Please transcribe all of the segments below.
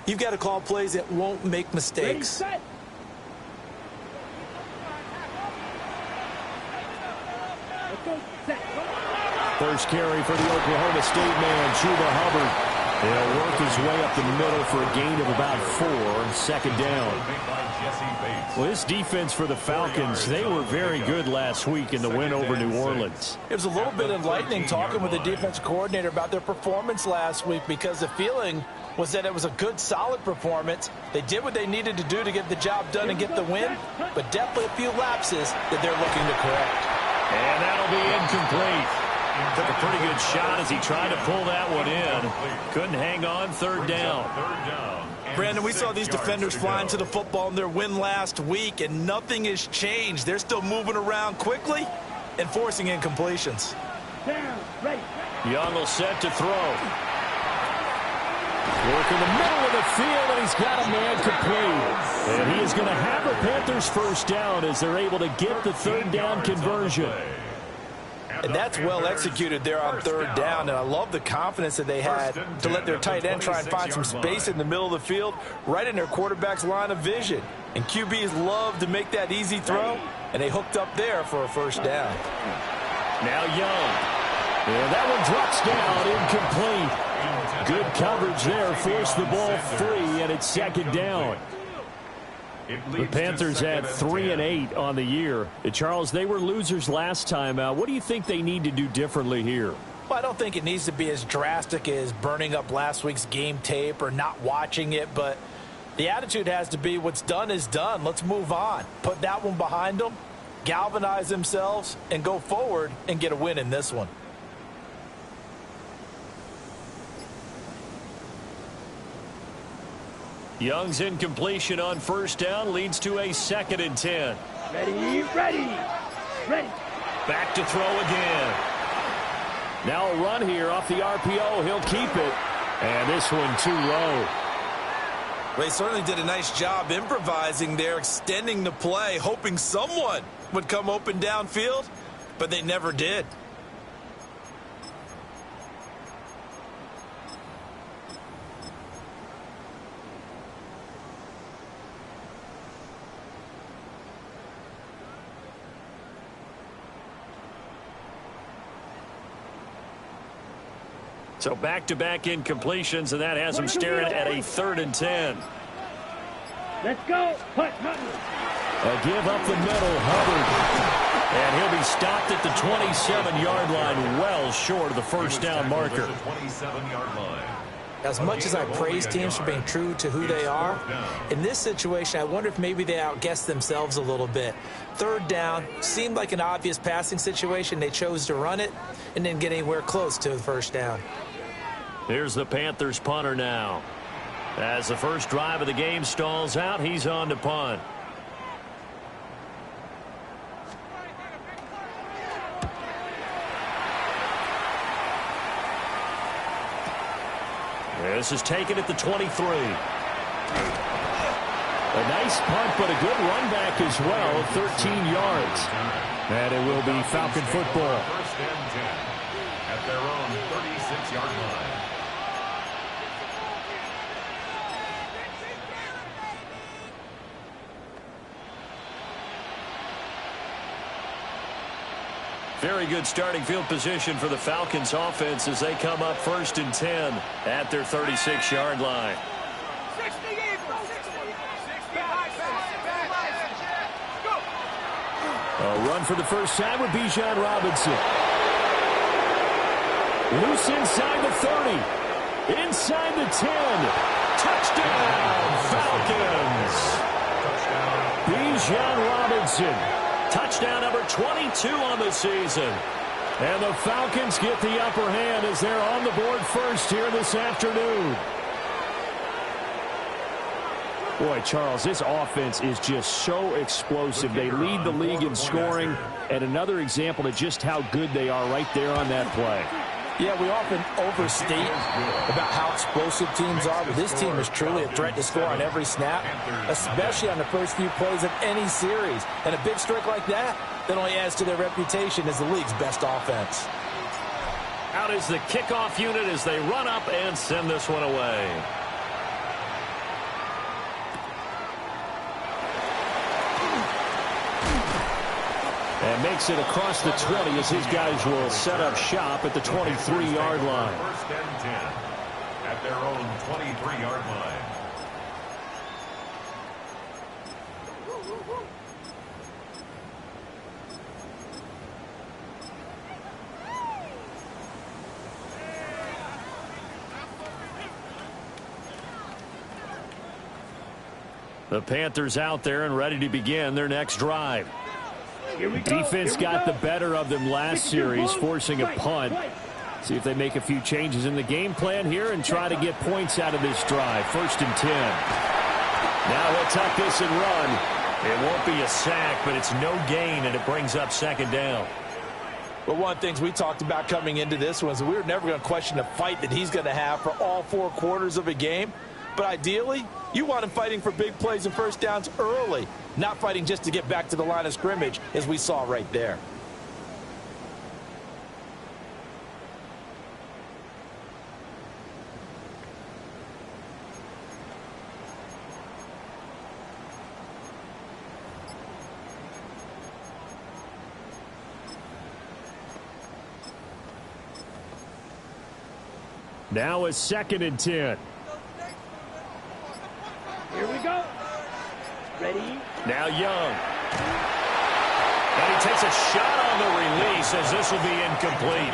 You've got to call plays that won't make mistakes. Ready, set. Okay, set. First carry for the Oklahoma State man, Chuba Hubbard. He'll work his way up the middle for a gain of about 4, second down. Well, this defense for the Falcons, they were very good last week in the win over New Orleans. It was a little bit enlightening talking with the defensive coordinator about their performance last week, because the feeling was that it was a good, solid performance. They did what they needed to do to get the job done and get the win, but definitely a few lapses that they're looking to correct. And that'll be incomplete. Took a pretty good shot as he tried to pull that one in. Couldn't hang on, third down. Brandon, we saw these defenders flying to the football in their win last week, and nothing has changed. They're still moving around quickly and forcing incompletions. Down, right. Young will set to throw. Work in the middle of the field, and he's got a man complete. And he is going to have the Panthers first down as they're able to get the third down conversion. And that's well executed there on third down, and I love the confidence that they had to let their tight end try and find some space in the middle of the field, right in their quarterback's line of vision. And QBs love to make that easy throw, and they hooked up there for a first down. Now Young. And that one drops down, incomplete. Good coverage there, forced the ball free, and it's second down. The Panthers had 3 and 8 on the year. Charles, they were losers last time out. What do you think they need to do differently here? Well, I don't think it needs to be as drastic as burning up last week's game tape or not watching it, but the attitude has to be what's done is done. Let's move on. Put that one behind them, galvanize themselves, and go forward and get a win in this one. Young's incompletion on first down leads to a 2nd and 10. Ready, ready, ready. Back to throw again. Now a run here off the RPO. He'll keep it. And this one too low. Well, they certainly did a nice job improvising there, extending the play, hoping someone would come open downfield, but they never did. So back-to-back incompletions, and that has him staring at a 3rd and 10. Let's go. Put. A give up the middle, Hubbard. And he'll be stopped at the 27-yard line, well short of the first down marker. As much as I praise teams for being true to who they are, in this situation, I wonder if maybe they outguessed themselves a little bit. Third down seemed like an obvious passing situation. They chose to run it and didn't get anywhere close to the first down. Here's the Panthers punter now. As the first drive of the game stalls out, he's on to punt. This is taken at the 23. A nice punt, but a good run back as well, 13 yards. And it will be Falcon football. First and 10 at their own 36-yard line. Very good starting field position for the Falcons offense as they come up 1st and 10 at their 36-yard line. A run for the first time with Bijan Robinson. Loose inside the 30. Inside the 10. Touchdown, Falcons. Bijan Robinson. Touchdown number 22 on the season. And the Falcons get the upper hand as they're on the board first here this afternoon. Boy, Charles, this offense is just so explosive. They lead the league in scoring, and another example of just how good they are right there on that play. Yeah, we often overstate about how explosive teams are, but this team is truly a threat to score on every snap, especially on the first few plays of any series. And a big streak like that only adds to their reputation as the league's best offense. Out is the kickoff unit as they run up and send this one away. And makes it across the 20 as his guys will set up shop at the 23-yard line. First and 10 at their own 23-yard line. The Panthers out there and ready to begin their next drive. Defense got the better of them last series, forcing a punt. See if they make a few changes in the game plan here and try to get points out of this drive. First and 10. Now he'll tuck this and run. It won't be a sack, but it's no gain, and it brings up second down. But one of the things we talked about coming into this one is we were never going to question the fight that he's going to have for all 4 quarters of a game. But ideally, you want him fighting for big plays and first downs early, not fighting just to get back to the line of scrimmage, as we saw right there. Now it's second and 10. Here we go. Ready? Now Young. And he takes a shot on the release as this will be incomplete.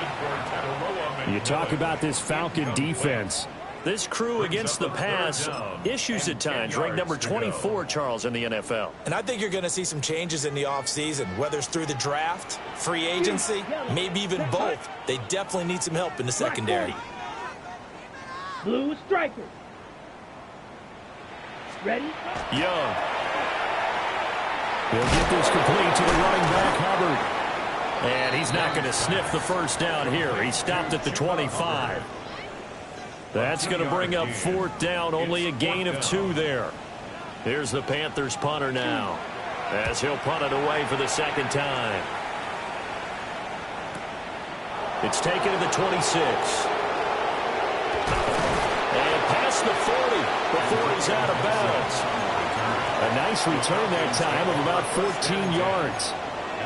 You talk about this Falcon defense. This crew against the pass, issues at times, ranked number 24, Charles, in the NFL. And I think you're going to see some changes in the offseason, whether it's through the draft, free agency, maybe even both. They definitely need some help in the secondary. Blue striker. Ready? Young. He'll get this complete to the running back, Hubbard. And he's not going to sniff the first down here. He stopped at the 25. That's going to bring up fourth down, only a gain of 2 there. Here's the Panthers punter now, as he'll punt it away for the second time. It's taken to the 26. And past the 40 before he's out of bounds. A nice return that time of about 14 yards.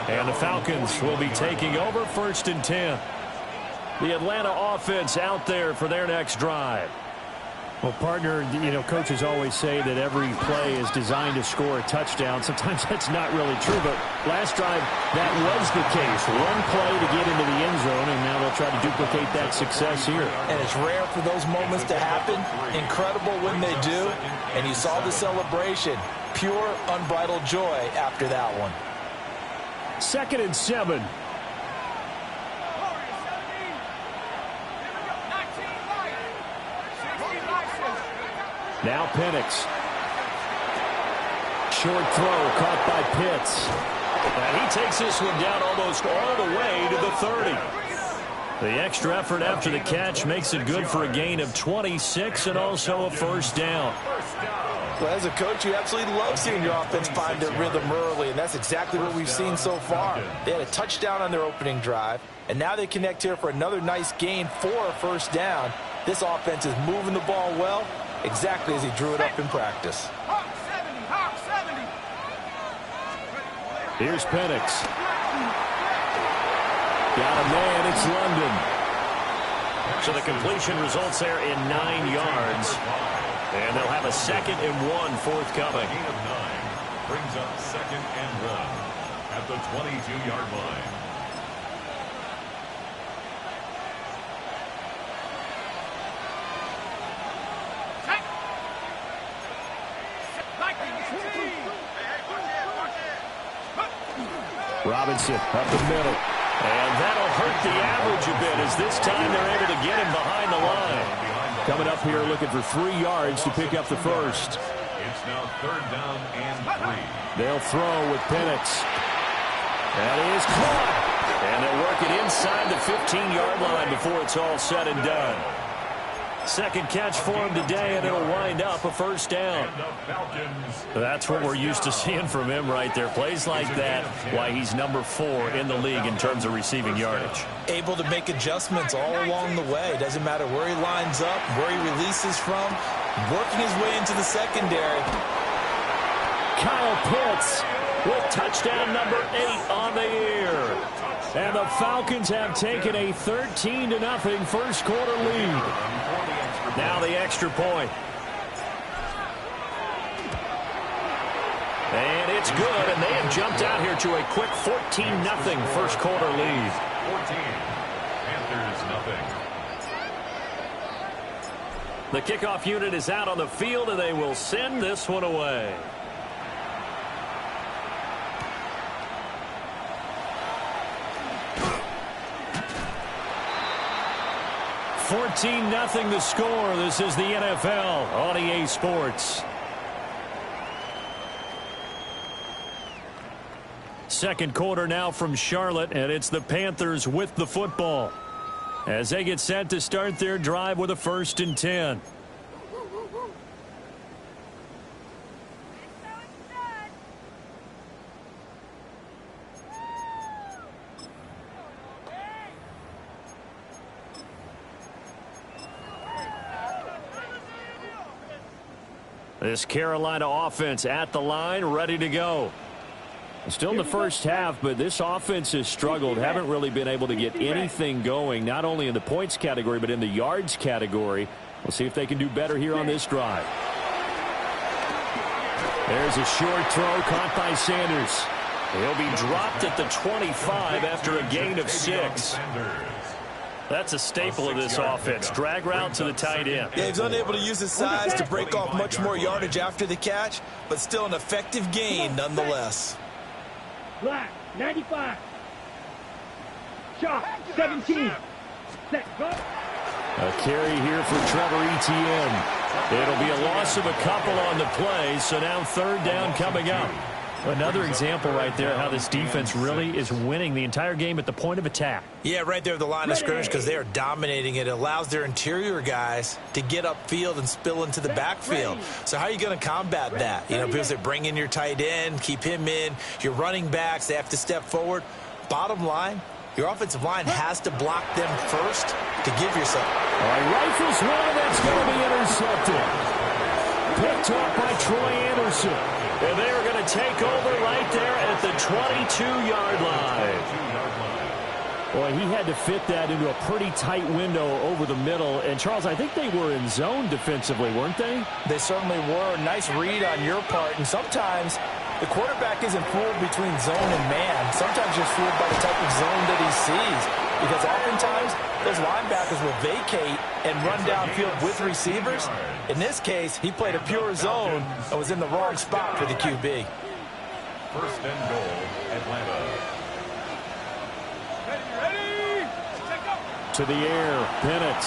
And the Falcons will be taking over first and 10. The Atlanta offense out there for their next drive. Well, partner, you know, coaches always say that every play is designed to score a touchdown. Sometimes that's not really true, but last drive, that was the case. One play to get into the end zone, and now they'll try to duplicate that success here. And it's rare for those moments to happen. Incredible when they do. And you saw the celebration. Pure, unbridled joy after that one. Second and 7. Now Penix. Short throw caught by Pitts. And he takes this one down almost all the way to the 30. The extra effort after the catch makes it good for a gain of 26 and also a first down. Well, as a coach, you absolutely love seeing your offense find their rhythm early, and that's exactly what we've seen so far. They had a touchdown on their opening drive, and now they connect here for another nice gain for a first down. This offense is moving the ball well, exactly as he drew it up in practice. Here's Penix. Got a man, it's London. So the completion results there in 9 yards. And they'll have a 2nd and 1 forthcoming. Gain of 9 brings up 2nd and 1 at the 22-yard line. Robinson up the middle. And that'll hurt the average a bit as this time they're able to get him behind the line. Coming up here looking for 3 yards to pick up the first. It's now 3rd down and 3. They'll throw with Penix. That is caught. And they'll work it inside the 15-yard line before it's all said and done. Second catch for him today, and it'll wind up a first down. That's what we're used to seeing from him right there. Plays like that, why he's number 4 in the league in terms of receiving yardage. Able to make adjustments all along the way. Doesn't matter where he lines up, where he releases from, working his way into the secondary. Kyle Pitts with touchdown number 8 on the year. And the Falcons have taken a 13-0 first quarter lead. Now the extra point. And it's good, and they have jumped out here to a quick 14-0 first quarter lead. 14. Panthers nothing. The kickoff unit is out on the field, and they will send this one away. 14-0 the score. This is the NFL on EA Sports. Second quarter now from Charlotte, and it's the Panthers with the football as they get set to start their drive with a 1st and 10. This Carolina offense at the line, ready to go. Still in the first half, but this offense has struggled. Haven't really been able to get anything going, not only in the points category, but in the yards category. We'll see if they can do better here on this drive. There's a short throw caught by Sanders. He'll be dropped at the 25 after a gain of 6. That's a staple of this offense. Drag route to the tight end. Yeah, he's unable to use his size to break off much more yardage after the catch, but still an effective gain nonetheless. Black, 95. Shot, 17. Set, go. A carry here for Trevor Etienne. It'll be a loss of a couple on the play, so now 3rd down coming up. Another example right there how this defense really is winning the entire game at the point of attack. Yeah, right there at the line of scrimmage because they are dominating it. It allows their interior guys to get upfield and spill into the backfield. So how are you going to combat that? You know, because they bring in your tight end, keep him in. Your running backs, they have to step forward. Bottom line, your offensive line has to block them first to give yourself. All right, rifles one, that's going to be intercepted. Picked up by Troy Anderson. And they're going to take over right there at the 22-yard line. Boy, he had to fit that into a pretty tight window over the middle. And, Charles, I think they were in zone defensively, weren't they? They certainly were. Nice read on your part. And sometimes the quarterback isn't fooled between zone and man. Sometimes you're fooled by the type of zone that he sees. Because oftentimes those linebackers will vacate and run downfield with receivers. In this case, he played a pure zone and was in the wrong spot for the QB. 1st and goal, Atlanta. Ready? To the air, Bennett.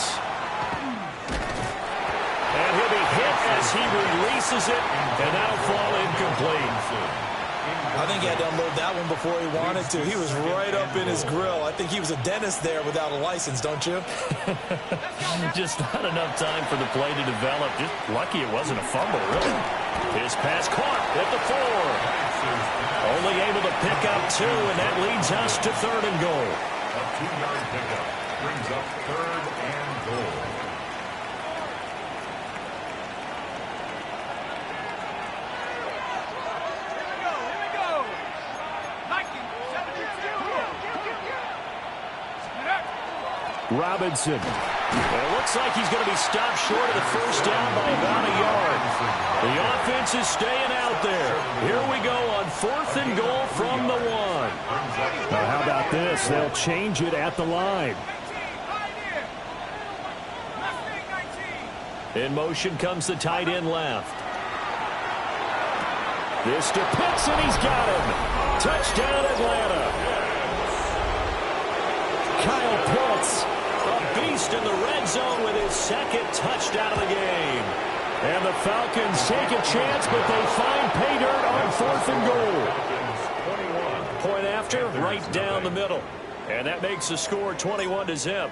And he'll be hit as he releases it, and that'll fall incomplete. I think he had to unload that one before he wanted to. He was right up in his grill. I think he was a dentist there without a license, don't you? Just not enough time for the play to develop. Just lucky it wasn't a fumble, really. His pass caught at the 4. Only able to pick up 2, and that leads us to 3rd and goal. A 2-yard pickup brings up 3rd and goal. Robinson. It looks like he's going to be stopped short of the 1st down by about a yard. The offense is staying out there. Here we go on 4th and goal from the 1. Now how about this? They'll change it at the line. In motion comes the tight end left. This to Pitts, and he's got him. Touchdown, Atlanta. Kyle Pitts, a beast in the red zone with his 2nd touchdown of the game. And the Falcons take a chance, but they find pay dirt on 4th and goal. Point after, right down the middle. And that makes the score 21-0.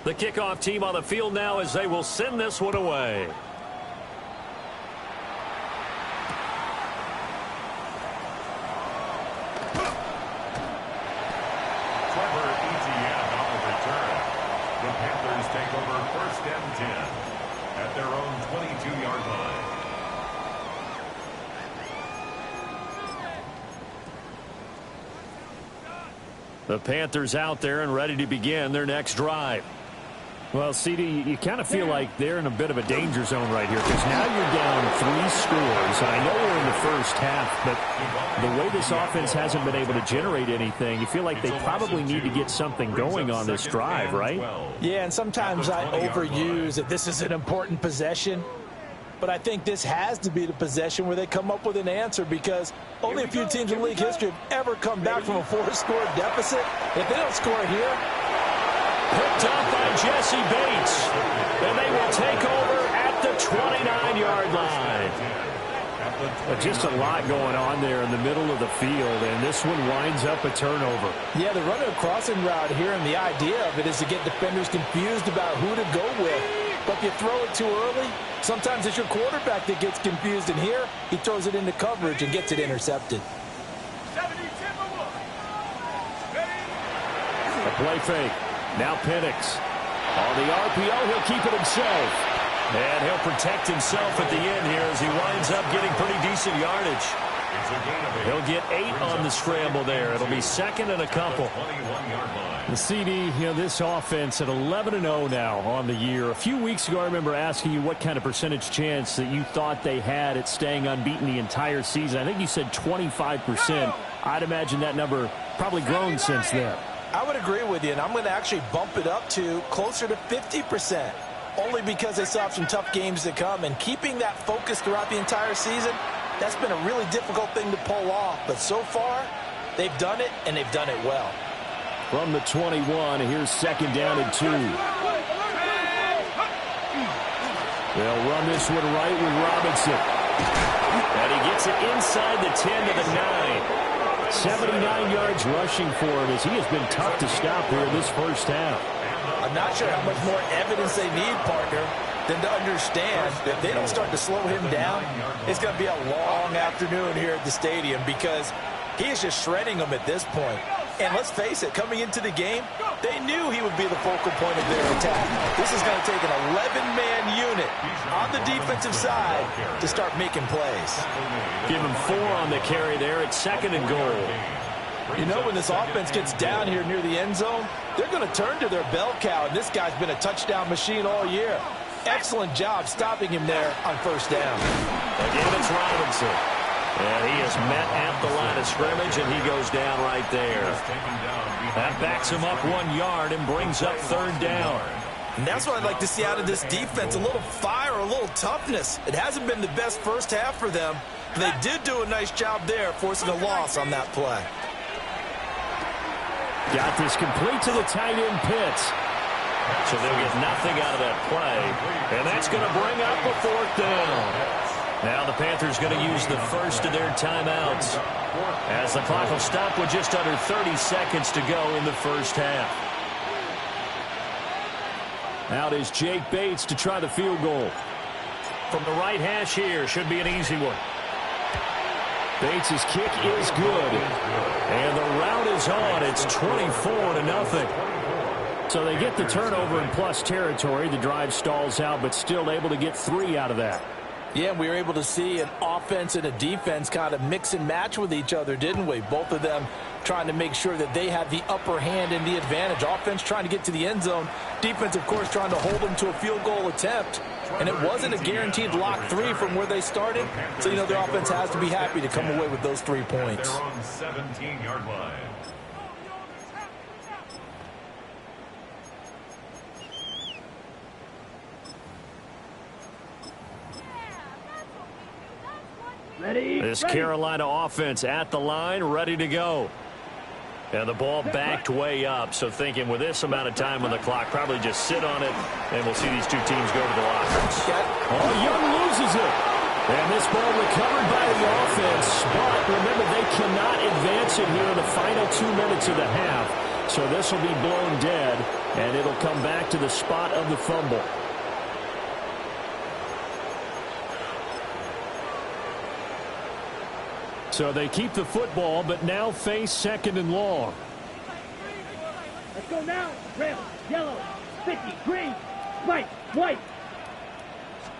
The kickoff team on the field now as they will send this one away. Trevor Etienne on the return. The Panthers take over 1st and 10 at their own 22-yard line. The Panthers out there and ready to begin their next drive. Well, CD, you kind of feel like they're in a bit of a danger zone right here because now you're down 3 scores. And I know we're in the first half, but the way this offense hasn't been able to generate anything, you feel like they probably need to get something going on this drive, right? Yeah, and sometimes I overuse that this is an important possession. But I think this has to be the possession where they come up with an answer because only a few teams in league history have ever come back from a 4-score deficit. If they don't score here. Picked up by Jesse Bates. And they will take over at the 29-yard line. But just a lot going on there in the middle of the field, and this one winds up a turnover. Yeah, they're running a crossing route here, and the idea of it is to get defenders confused about who to go with. But if you throw it too early, sometimes it's your quarterback that gets confused, and here he throws it into coverage and gets it intercepted. A play fake. Now Penix. On the RPO, he'll keep it himself. And he'll protect himself at the end here as he winds up getting pretty decent yardage. He'll get 8 on the scramble there. It'll be second and a couple. The CD, this offense at 11-0 now on the year. A few weeks ago, I remember asking you what kind of percentage chance that you thought they had at staying unbeaten the entire season. I think you said 25%. I'd imagine that number probably grown since then. I would agree with you, and I'm going to actually bump it up to closer to 50%, only because they still have some tough games to come. And keeping that focus throughout the entire season, that's been a really difficult thing to pull off. But so far, they've done it, and they've done it well. From the 21, here's second down and 2. They'll run this one right with Robinson. And he gets it inside the 10 to the 9. 79 yards rushing for him as he has been tough to stop here in this first half. I'm not sure how much more evidence they need, partner, than to understand that if they don't start to slow him down, it's going to be a long afternoon here at the stadium because he is just shredding them at this point. And let's face it, coming into the game, they knew he would be the focal point of their attack. This is going to take an 11-man unit on the defensive side to start making plays. Give him 4 on the carry there at second and goal. You know, when this offense gets down here near the end zone, they're going to turn to their bell cow, and this guy's been a touchdown machine all year. Excellent job stopping him there on first down. Again, it's Robinson. And he is met at the line of scrimmage, and he goes down right there. That backs him up 1 yard and brings up third down. And that's what I'd like to see out of this defense, a little fire, a little toughness. It hasn't been the best first half for them, but they did do a nice job there, forcing a loss on that play. Got this complete to the tight end Pitts. So they'll get nothing out of that play, and that's going to bring up a fourth down. Now the Panthers going to use the first of their timeouts as the clock will stop with just under 30 seconds to go in the first half. Out is Jake Bates to try the field goal. From the right hash here, should be an easy one. Bates' kick is good. And the route is on. It's 24-0. So they get the turnover in plus territory. The drive stalls out, but still able to get 3 out of that. Yeah, we were able to see an offense and a defense kind of mix and match with each other, didn't we? Both of them trying to make sure that they had the upper hand and the advantage. Offense trying to get to the end zone. Defense, of course, trying to hold them to a field goal attempt. And it wasn't a guaranteed lock 3 from where they started. So, the offense has to be happy to come away with those 3 points. They're on 17-yard line. Ready? This Carolina offense at the line, ready to go. And the ball backed way up, so thinking with this amount of time on the clock, probably just sit on it, and we'll see these two teams go to the lockers. Oh, Young loses it. And this ball recovered by the offense, but remember, they cannot advance it here in the final 2 minutes of the half. So this will be blown dead, and it'll come back to the spot of the fumble. So they keep the football, but now face second and long. Let's go now. Red, yellow, 50, green, white, white.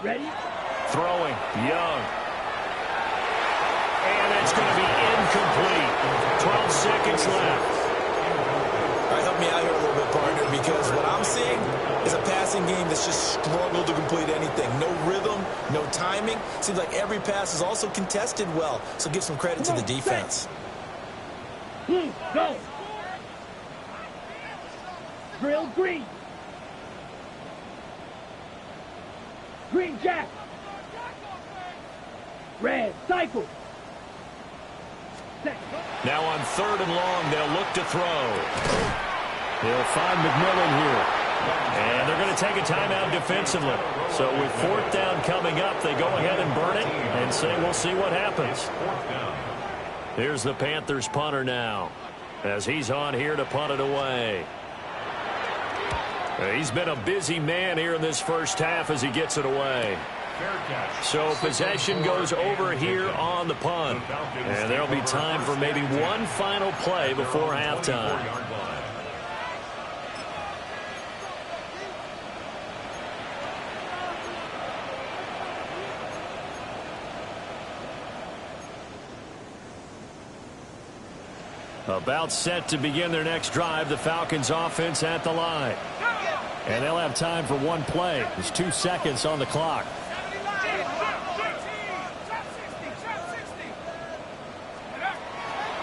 Ready? Throwing, Young. And it's going to be incomplete. 12 seconds left. help me out here a little bit, partner, because what I'm seeing is a passing game that's just struggled to complete anything. No rhythm, no timing. Seems like every pass is also contested well, so give some credit to the defense. Blue, go. Drill green. Green jack. Red, cycle. Set. Now on 3rd and long, they'll look to throw. They'll find McMillan here. And they're going to take a timeout defensively. So with 4th down coming up, they go ahead and burn it and say we'll see what happens. Here's the Panthers punter now as he's on here to punt it away. He's been a busy man here in this first half as he gets it away. So possession goes over here on the punt. And there'll be time for maybe one final play before halftime. About set to begin their next drive, the Falcons offense at the line. And they'll have time for one play. There's 2 seconds on the clock.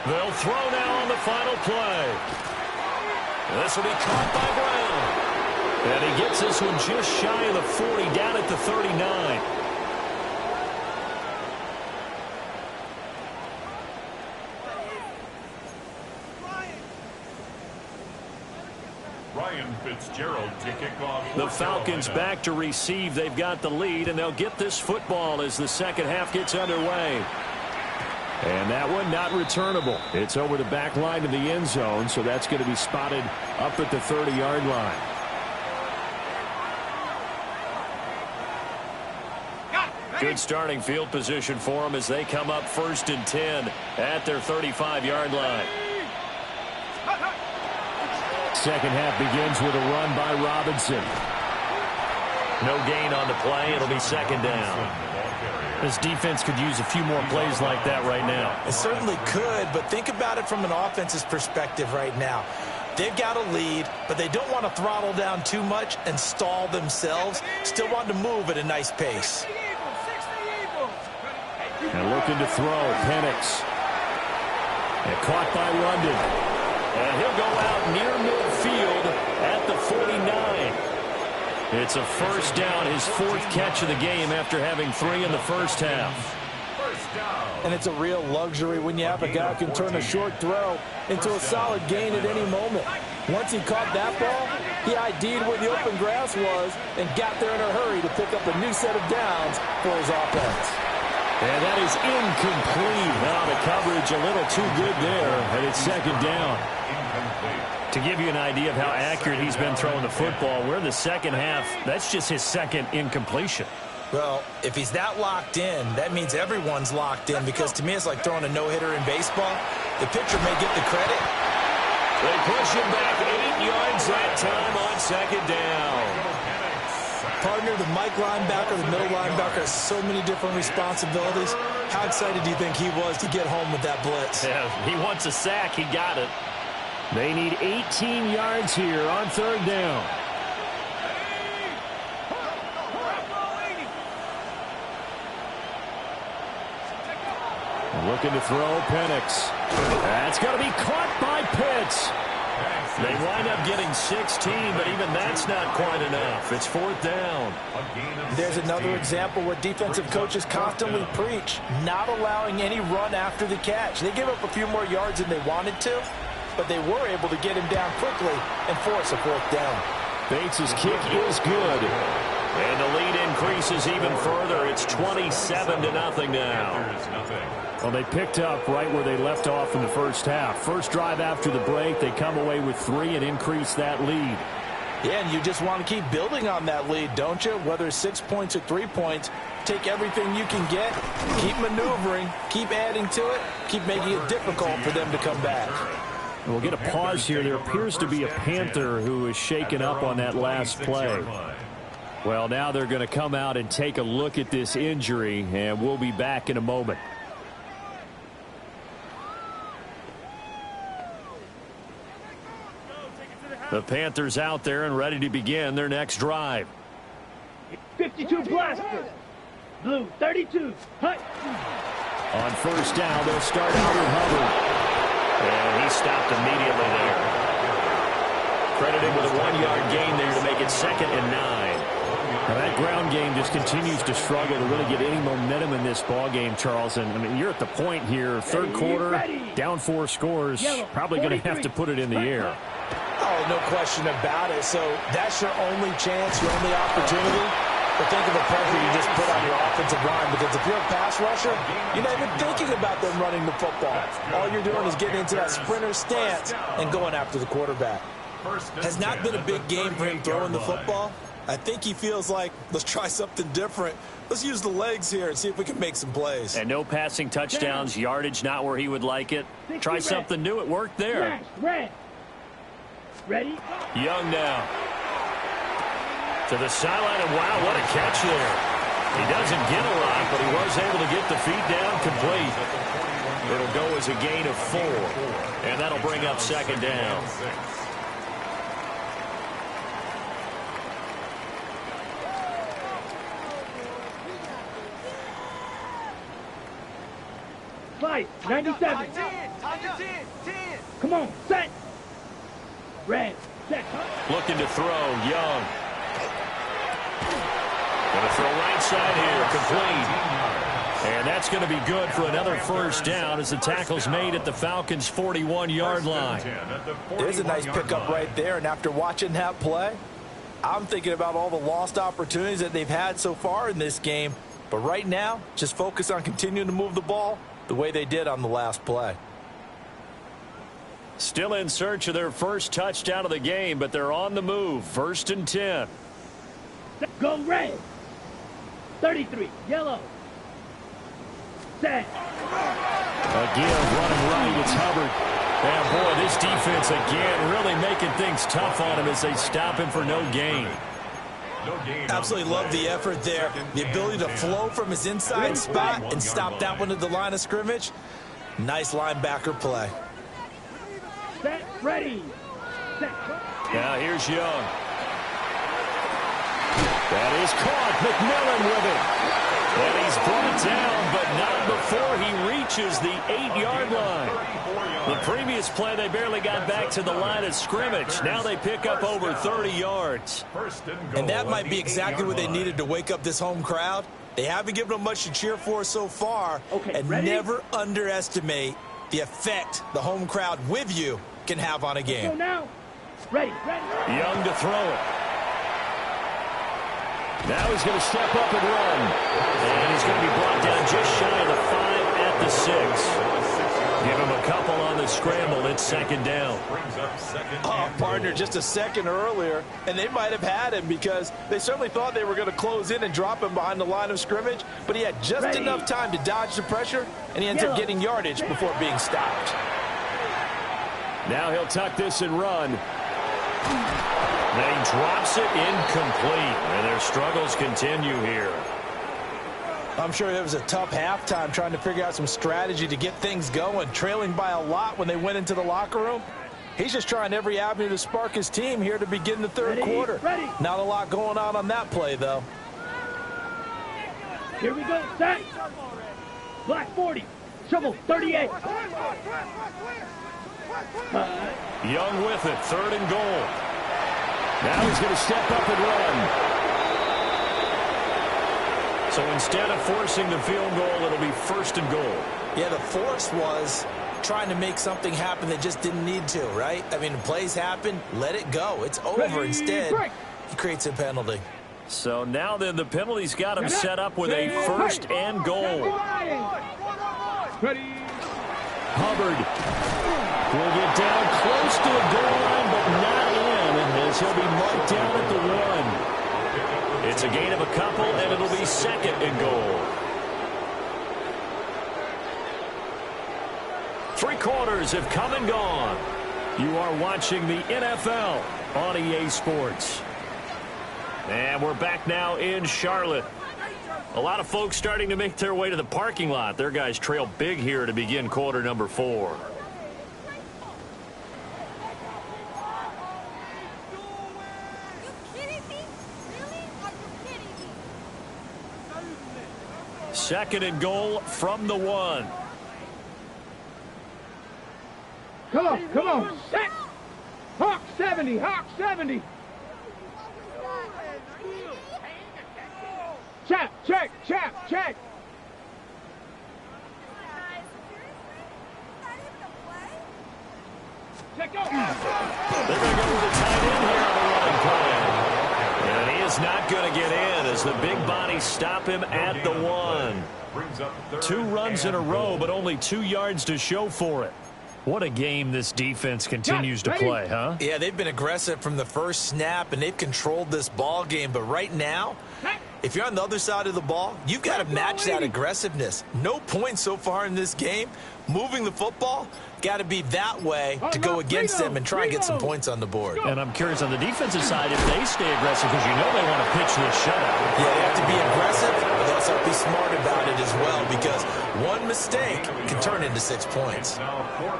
They'll throw now on the final play. This will be caught by Brown. And he gets this one just shy of the 40, down at the 39. Ryan Fitzgerald to kick off. The Falcons back to receive. They've got the lead, and they'll get this football as the second half gets underway. And that one not returnable. It's over the back line of the end zone, so that's going to be spotted up at the 30-yard line. Good starting field position for them as they come up 1st and 10 at their 35-yard line. Second half begins with a run by Robinson. No gain on the play. It'll be 2nd down. This defense could use a few more plays like that right now. It certainly could, but think about it from an offense's perspective right now. They've got a lead, but they don't want to throttle down too much and stall themselves. Still want to move at a nice pace. And looking to throw, Penix. And caught by London. And he'll go out near midfield at the 49. It's a 1st down, his 4th catch of the game after having 3 in the first half. And it's a real luxury when you have a guy who can turn a short throw into a solid gain at any moment. Once he caught that ball, he ID'd where the open grass was and got there in a hurry to pick up a new set of downs for his offense. And that is incomplete. Now the coverage a little too good there, and it's 2nd down. To give you an idea of how accurate he's been throwing the football, we're in the second half. That's just his 2nd incompletion. Well, if he's that locked in, that means everyone's locked in, because to me it's like throwing a no-hitter in baseball. The pitcher may get the credit. They push him back 8 yards that time on 2nd down. Partner, the Mike linebacker, the middle linebacker has so many different responsibilities. How excited do you think he was to get home with that blitz? Yeah, he wants a sack. He got it. They need 18 yards here on 3rd down. Looking to throw, Penix. That's going to be caught by Pitts. They wind up getting 16, but even that's not quite enough. It's 4th down. There's another example where defensive coaches constantly preach not allowing any run after the catch. They gave up a few more yards than they wanted to, but they were able to get him down quickly and force a 4th down. Bates' kick is good. And the lead increases even further. It's 27-0 now. Well, they picked up right where they left off in the first half. First drive after the break, they come away with 3 and increase that lead. Yeah, and you just want to keep building on that lead, don't you? Whether it's 6 points or 3 points, take everything you can get, keep maneuvering, keep adding to it, keep making it difficult for them to come back. We'll get a pause here. There appears to be a Panther who is shaken up on that last play. Well, now they're going to come out and take a look at this injury, and we'll be back in a moment. The Panthers out there and ready to begin their next drive. 52 blaster. Blue 32. Hut. On first down, they'll start out with Hubbard. And he stopped immediately there. Credited with a 1-yard gain there to make it 2nd and 9. Now that ground game just continues to struggle to really get any momentum in this ball game, Charles. And I mean, you're at the point here, third quarter, down 4 scores, probably going to have to put it in the air. Oh, no question about it. So that's your only chance, your only opportunity. But think of the pressure you just put on your offensive line, because if you're a pass rusher, you're not even thinking about them running the football. All you're doing is getting into that sprinter stance and going after the quarterback. Has not been a big game for him throwing the football. I think he feels like, let's try something different. Let's use the legs here and see if we can make some plays. And no passing touchdowns, yardage not where he would like it. Try something new. It worked there. Ready? Young now. To the sideline, and wow, what a catch there. He doesn't get a lot, but he was able to get the feet down complete. It'll go as a gain of 4, and that'll bring up 2nd down. Fight, 97. Come on, set. Red, set. Looking to throw, Young. Going to throw right side here, complete. And that's going to be good for another first down as the tackle's made at the Falcons' 41-yard line. There's a nice pickup right there, and after watching that play, I'm thinking about all the lost opportunities that they've had so far in this game. But right now, just focus on continuing to move the ball the way they did on the last play. Still in search of their first touchdown of the game, but they're on the move. 1st and 10. Go red. 33, yellow. Set. Again, running right, it's Hubbard. And boy, this defense again really making things tough on him as they stop him for no gain. Absolutely love the effort there. The ability to flow from his inside spot and stop that one at the line of scrimmage. Nice linebacker play. Set, ready. Set. Now here's Young. That is caught. McMillan with it. And he's brought down, but not before he reaches the 8-yard line. The previous play, they barely got back to the line of scrimmage. Now they pick up over 30 yards. And that might be exactly what they needed to wake up this home crowd. They haven't given them much to cheer for so far. And never underestimate the effect the home crowd with you can have on a game. Go now. Ready. Young to throw it. Now he's going to step up and run. And he's going to be brought down just shy of the 5 at the 6. Give him a couple on the scramble. It's 2nd down. Oh, partner, just a second earlier, and they might have had him because they certainly thought they were going to close in and drop him behind the line of scrimmage, but he had just enough time to dodge the pressure, and he ends up getting yardage before being stopped. Now he'll tuck this and run. Then he drops it incomplete, and their struggles continue here. I'm sure it was a tough halftime trying to figure out some strategy to get things going, trailing by a lot when they went into the locker room. He's just trying every avenue to spark his team here to begin the third quarter. Not a lot going on that play, though. Here we go, set. Black 40, shovel 38. Young with it, 3rd and goal. Now he's going to step up and run. So instead of forcing the field goal, it'll be 1st and goal. Yeah, the force was trying to make something happen that just didn't need to, right? I mean, plays happen, let it go. It's over. Instead, he creates a penalty. So now then the penalty's got him set up with a 1st and goal. Hubbard will get down close to the goal line, but not in, as he'll be marked down at the 1. It's a gain of a couple, and it'll be 2nd and goal. 3 quarters have come and gone. You are watching the NFL on EA Sports. And we're back now in Charlotte. A lot of folks starting to make their way to the parking lot. Their guys trail big here to begin quarter number 4. Second and goal from the 1. Come on, set! Hawk 70, Hawk 70! Check! Check go! They're going to go with a tight end here on the running play. And he is not going to get in as the big bodies stop him at the 1. 2 runs in a row, but only 2 yards to show for it. What a game this defense continues to play, huh? Yeah, they've been aggressive from the first snap, and they've controlled this ball game. But right now, if you're on the other side of the ball, you've got to match that aggressiveness. No points so far in this game. Moving the football, got to be that way to go against them and try and get some points on the board. And I'm curious on the defensive side if they stay aggressive, because you know they want to pitch this shutout. Yeah, they have to be aggressive, but they also have to be smart about it as well, because one mistake can turn into 6 points.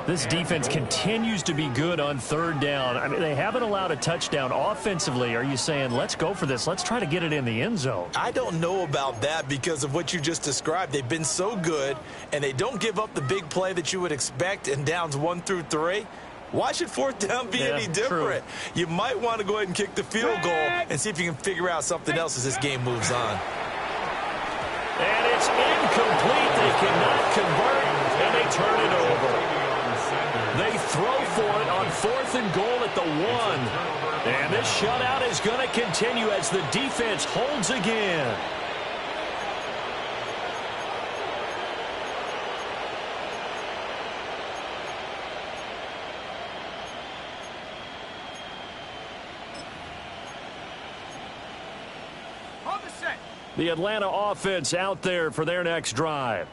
This defense continues to be good on 3rd down. I mean, they haven't allowed a touchdown offensively. Are you saying, let's go for this, let's try to get it in the end zone? I don't know about that because of what you just described. They've been so good, and they don't give up the big play that you would expect in downs 1 through 3. Why should 4th down be any different? True. You might want to go ahead and kick the field goal and see if you can figure out something else as this game moves on. And it's incomplete. They cannot convert, and they turn it over. They throw for it on 4th and goal at the 1. And this shutout is going to continue as the defense holds again. The Atlanta offense out there for their next drive.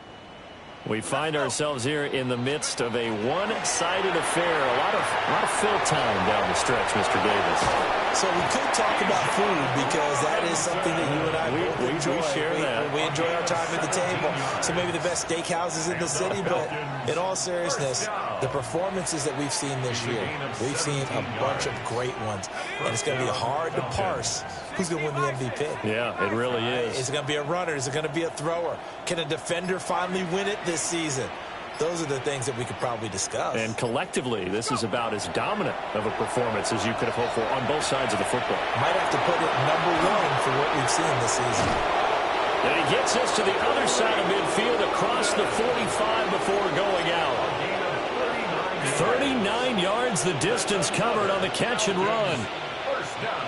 We find ourselves here in the midst of a one-sided affair. A lot of fill time down the stretch, Mr. Davis. So we could talk about food because that is something that you and I enjoy. We share that. We enjoy our time at the table. So maybe the best steakhouses in the city, but in all seriousness, the performances that we've seen this year, we've seen a bunch of great ones. And it's going to be hard to parse who's going to win the MVP. Yeah, it really is. Is it going to be a runner? Is it going to be a thrower? Can a defender finally win it this season? Those are the things that we could probably discuss. And collectively, this is about as dominant of a performance as you could have hoped for on both sides of the football. Might have to put it #1 for what we've seen this season. And he gets us to the other side of midfield across the 45 before going out. 39 yards the distance covered on the catch and run. First down.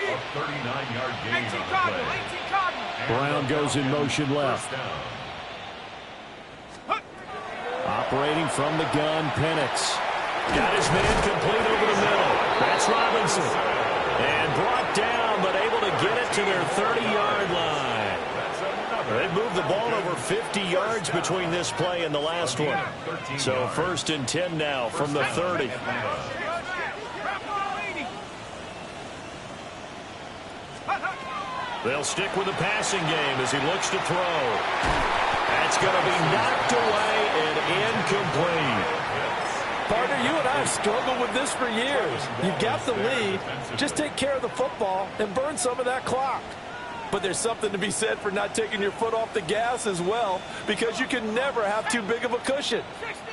A 39-yard gain on the play. Brown goes in motion left. Operating from the gun, Penix. Got his man complete over the middle. That's Robinson. And brought down, but able to get it to their 30-yard line. They moved the ball over 50 yards between this play and the last one. So 1st and 10 now from the 30. They'll stick with the passing game as he looks to throw. That's going to be knocked away and incomplete. Partner, you and I have struggled with this for years. You've got the lead. Just take care of the football and burn some of that clock. But there's something to be said for not taking your foot off the gas as well, because you can never have too big of a cushion.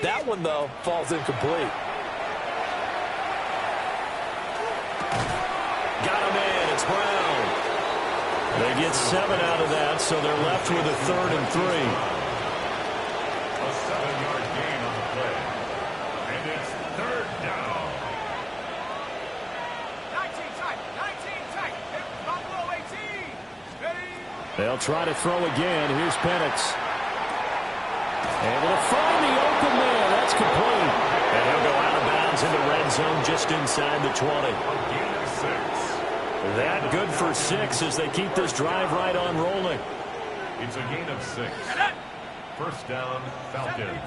That one, though, falls incomplete. Got him in. It's Brown. They get 7 out of that, so they're left with a 3rd and 3. A 7-yard gain on the play. And it's 3rd down. 19 tight. Buffalo 18. Ready? They'll try to throw again. Here's Penix. Able to find the open man. That's complete. And he'll go out of bounds in the red zone just inside the 20. A gain of 6. That good for 6 as they keep this drive right on rolling. It's a gain of 6. First down, Falcons.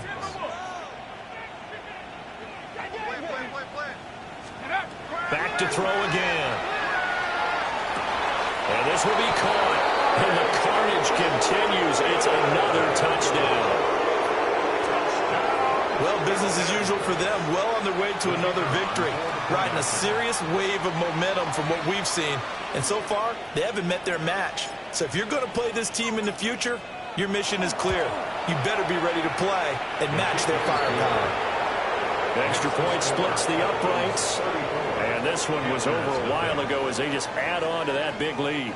Back to throw again. And this will be caught. And the carnage continues. It's another touchdown. Well, business as usual for them. Well on their way to another victory. Riding a serious wave of momentum from what we've seen. And so far, they haven't met their match. So if you're going to play this team in the future, Your mission is clear. You better be ready to play and match their firepower. Extra point splits the uprights. And this one was over a while ago as they just add on to that big lead.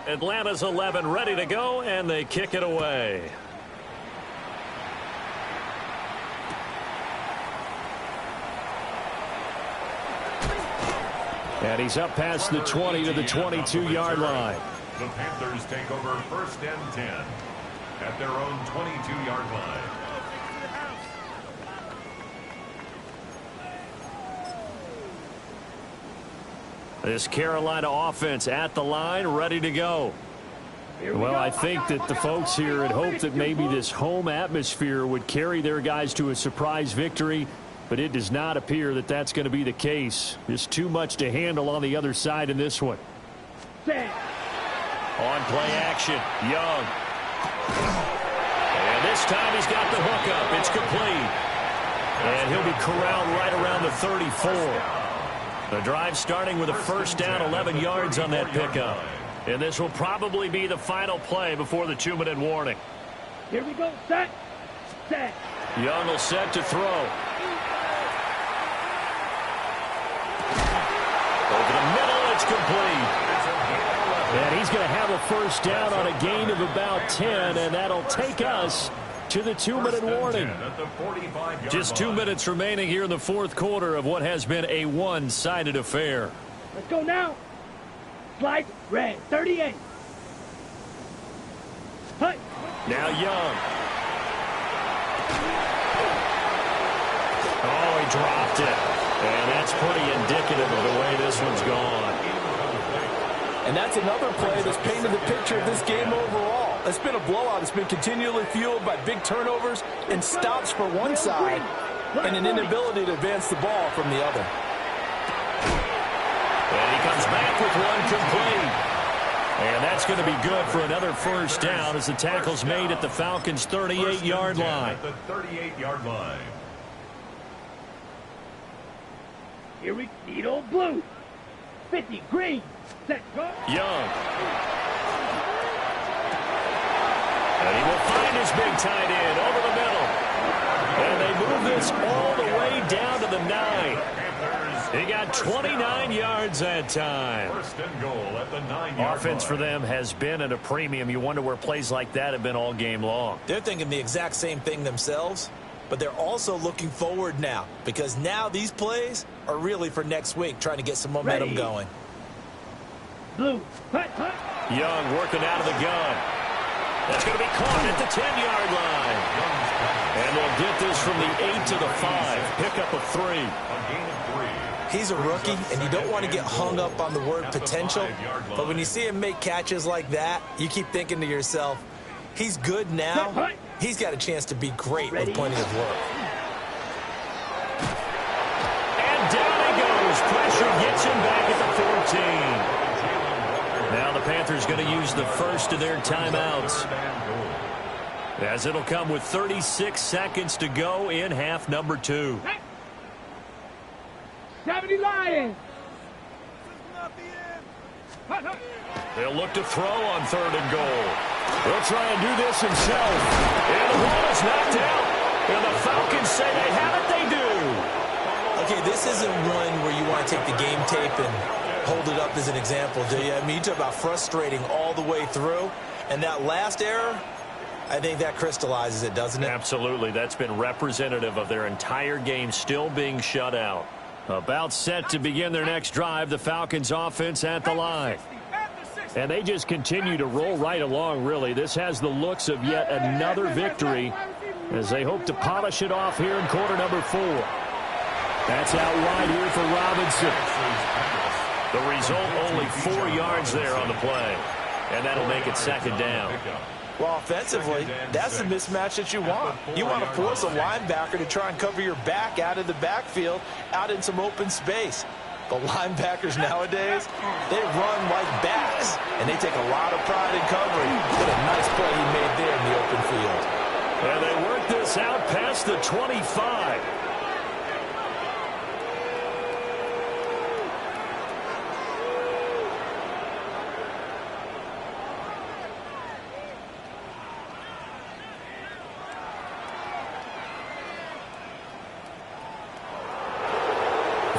Atlanta's 11 ready to go, and they kick it away. And he's up past the 20 to the 22-yard line. The Panthers take over 1st and 10 at their own 22-yard line. This Carolina offense at the line, ready to go. Well, I think that the folks here had hoped that maybe this home atmosphere would carry their guys to a surprise victory, but it does not appear that that's going to be the case. There's too much to handle on the other side in this one. On play action, Young. And this time he's got the hook up. It's complete. And he'll be corralled right around the 34. The drive starting with a 1st down, 11 yards on that pickup. And this will probably be the final play before the 2-minute warning. Here we go. Set. Set. Young will set to throw. Over the middle, it's complete. And he's going to have a 1st down on a gain of about 10, and that'll take us to the 2-minute warning. Just 2 minutes remaining here in the 4th quarter of what has been a one-sided affair. Let's go now. Slide red 38. Hi. Now Young. Oh, he dropped it. And that's pretty indicative of the way this one's gone. And that's another play that's painted the picture of this game overall. It's been a blowout. It's been continually fueled by big turnovers and stops for one side and an inability to advance the ball from the other. And he comes back with one complete. And that's going to be good for another 1st down as the tackle's made at the Falcons' 38-yard line. At the 38-yard line. Here we need old blue. 50 green. Set. Go. Young. And he will find his big tight end over the middle. And they move this all the way down to the 9. He got 29 yards that time. 1st and goal at the 9-yard Offense line. for them has been at a premium. You wonder where plays like that have been all game long. They're thinking the exact same thing themselves, but they're also looking forward now because now these plays are really for next week, trying to get some momentum going. Blue. Hut, hut. Young working out of the gun. That's going to be caught at the 10-yard line. And they'll get this from the 8 to the 5. Pickup of 3. A gain of 3. He's a rookie, and you don't want to get hung up on the word potential, but when you see him make catches like that, you keep thinking to yourself, he's good now. He's got a chance to be great with plenty of work. And down he goes. Pressure gets him back at the 14. Now the Panthers going to use the first of their timeouts, as it'll come with 36 seconds to go in half number 2. 70 Lions. They'll look to throw on 3rd and goal. He'll try and do this himself. And the ball is knocked out. And the Falcons say they have it. They do. Okay, this isn't one where you want to take the game tape and hold it up as an example, do you? I mean, you talk about frustrating all the way through. And that last error, I think that crystallizes it, doesn't it? Absolutely. That's been representative of their entire game still being shut out. About set to begin their next drive, the Falcons offense at the line. And they just continue to roll right along, really. This has the looks of yet another victory as they hope to polish it off here in quarter number 4. That's out wide here for Robinson. The result, only 4 yards there on the play. And that'll make it 2nd down. Well, offensively, that's the mismatch that you want. You want to force a linebacker to try and cover your back out of the backfield, out in some open space. The linebackers nowadays, they run like bats, and they take a lot of pride in covering. What a nice play he made there in the open field. And they work this out past the 25.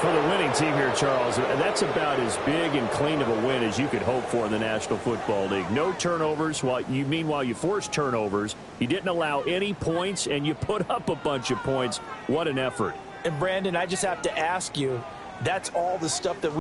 For the winning team here, Charles, that's about as big and clean of a win as you could hope for in the National Football League. No turnovers. Meanwhile, you forced turnovers. You didn't allow any points, and you put up a bunch of points. What an effort. And, Brandon, I just have to ask you, that's all the stuff that